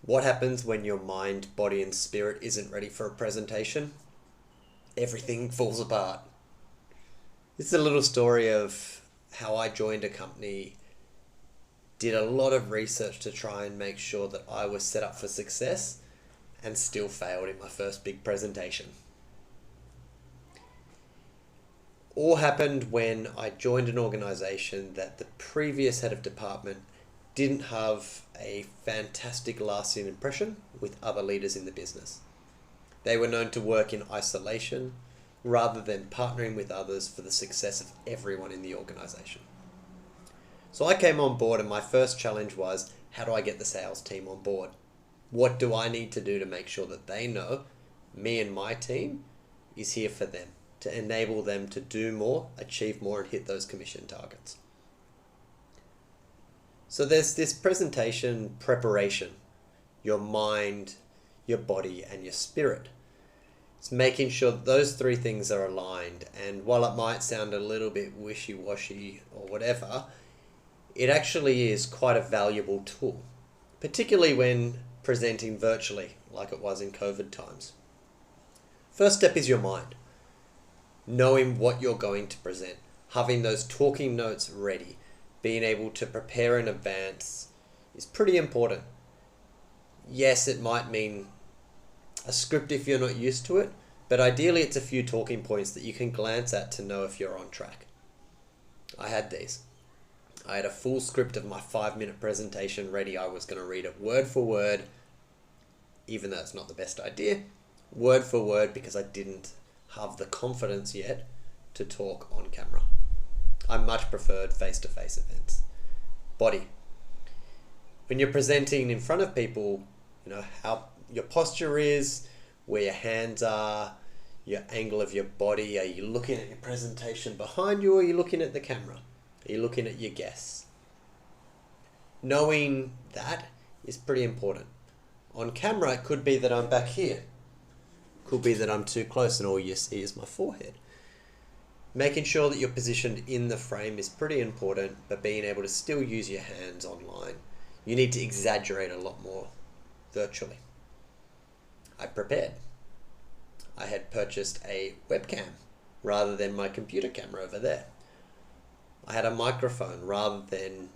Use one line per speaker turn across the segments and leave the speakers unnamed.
What happens when your mind, body, and spirit isn't ready for a presentation? Everything falls apart. This is a little story of how I joined a company, did a lot of research to try and make sure that I was set up for success, and still failed in my first big presentation. All happened when I joined an organization that the previous head of department didn't have a fantastic lasting impression with other leaders in the business. They were known to work in isolation rather than partnering with others for the success of everyone in the organization. So I came on board and my first challenge was, how do I get the sales team on board? What do I need to do to make sure that they know me and my team is here for them, to enable them to do more, achieve more, and hit those commission targets? So there's this presentation preparation, your mind, your body, and your spirit. It's making sure that those three things are aligned. And while it might sound a little bit wishy-washy or whatever, it actually is quite a valuable tool, particularly when presenting virtually like it was in COVID times. First step is your mind. Knowing what you're going to present, having those talking notes ready, being able to prepare in advance is pretty important. Yes, it might mean a script if you're not used to it, but ideally it's a few talking points that you can glance at to know if you're on track. I had these. I had a full script of my 5-minute presentation ready. I was going to read it word for word, even though it's not the best idea, word for word, because I didn't have the confidence yet to talk on camera. I much preferred face-to-face events. Body. When you're presenting in front of people, you know how your posture is, where your hands are, your angle of your body. Are you looking at your presentation behind you, or are you looking at the camera? Are you looking at your guests? Knowing that is pretty important. On camera, it could be that I'm back here. Could be that I'm too close and all you see is my forehead. Making sure that you're positioned in the frame is pretty important, but being able to still use your hands online. You need to exaggerate a lot more virtually. I prepared. I had purchased a webcam rather than my computer camera over there. I had a microphone rather than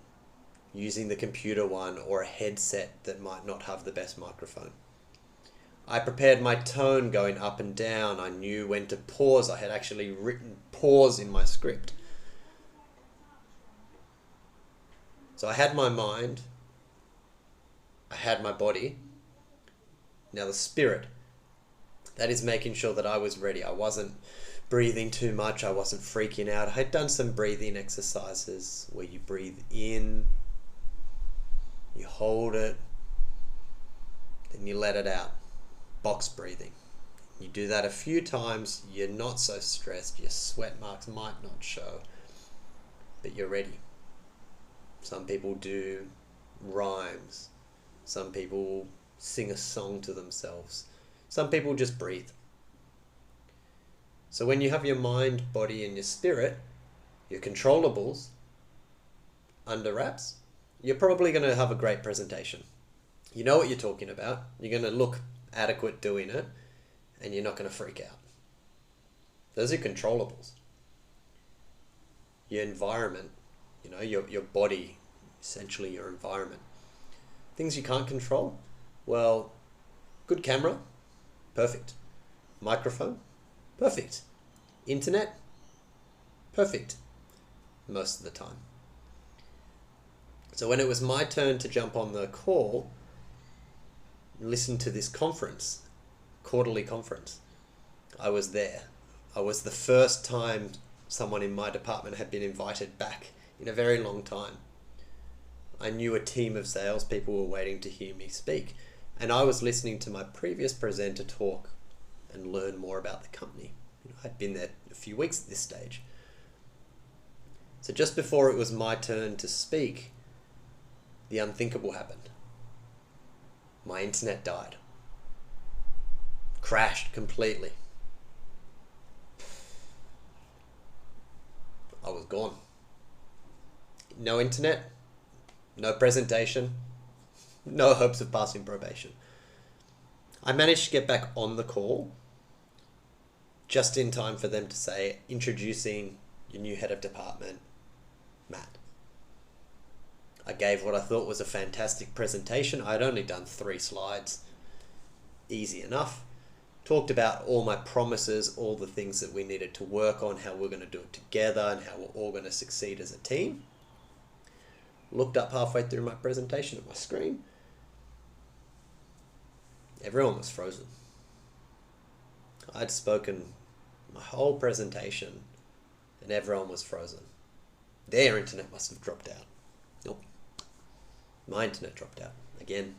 using the computer one or a headset that might not have the best microphone. I prepared my tone going up and down. I knew when to pause. I had actually written pause in my script. So I had my mind. I had my body. Now the spirit. That is making sure that I was ready. I wasn't breathing too much. I wasn't freaking out. I had done some breathing exercises where you breathe in, you hold it, then you let it out. Box breathing. You do that a few times, you're not so stressed, your sweat marks might not show, but you're ready. Some people do rhymes. Some people sing a song to themselves. Some people just breathe. So when you have your mind, body, and your spirit, your controllables, under wraps, you're probably going to have a great presentation. You know what you're talking about. You're going to look adequate doing it, and you're not going to freak out. Those are controllables. Your environment, your body, essentially your environment. Things you can't control, well, good camera, perfect. Microphone, perfect. Internet, perfect. Most of the time. So when it was my turn to jump on the call, listen to this conference, quarterly conference, I was there. I was the first time someone in my department had been invited back in a very long time. I knew a team of salespeople were waiting to hear me speak, and I was listening to my previous presenter talk and learn more about the company. I'd been there a few weeks at this stage. So just before it was my turn to speak, the unthinkable happened. My internet died. Crashed completely. I was gone. No internet, no presentation, no hopes of passing probation. I managed to get back on the call just in time for them to say, introducing your new head of department, Matt. I gave what I thought was a fantastic presentation. I'd only done 3 slides. Easy enough. Talked about all my promises, all the things that we needed to work on, how we're going to do it together, and how we're all going to succeed as a team. Looked up halfway through my presentation at my screen. Everyone was frozen. I'd spoken my whole presentation and everyone was frozen. Their internet must have dropped out. Nope. My internet dropped out again.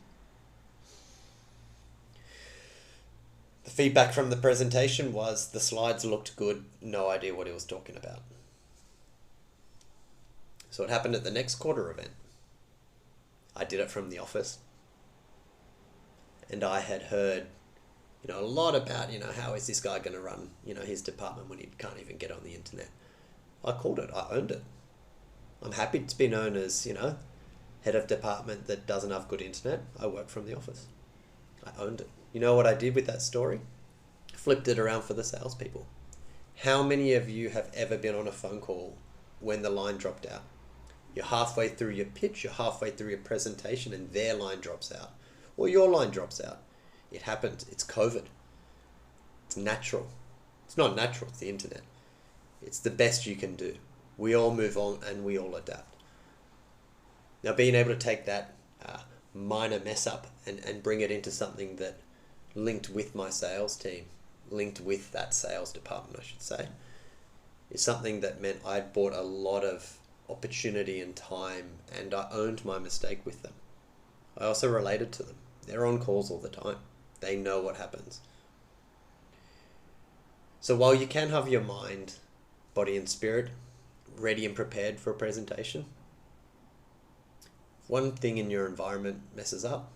The feedback from the presentation was the slides looked good, no idea what he was talking about. So it happened at the next quarter event. I did it from the office. And I had heard, a lot about, how is this guy going to run, his department when he can't even get on the internet. I called it. I owned it. I'm happy to be known as, head of department that doesn't have good internet. I work from the office. I owned it. You know what I did with that story? Flipped it around for the salespeople. How many of you have ever been on a phone call when the line dropped out? You're halfway through your pitch, you're halfway through your presentation, and their line drops out. Or your line drops out. It happens. It's COVID. It's natural. It's not natural, it's the internet. It's the best you can do. We all move on and we all adapt. Now, being able to take that minor mess up and bring it into something that linked with my sales team, linked with that sales department, I should say, is something that meant I'd bought a lot of opportunity and time, and I owned my mistake with them. I also related to them. They're on calls all the time. They know what happens. So while you can have your mind, body and spirit ready and prepared for a presentation, if one thing in your environment messes up,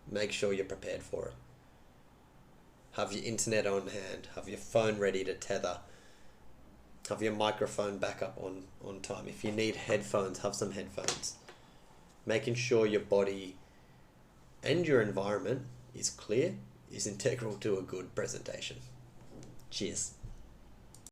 make sure you're prepared for it. Have your internet on hand, have your phone ready to tether, have your microphone back up on time. If you need headphones, have some headphones. Making sure your body and your environment is clear is integral to a good presentation. Cheers.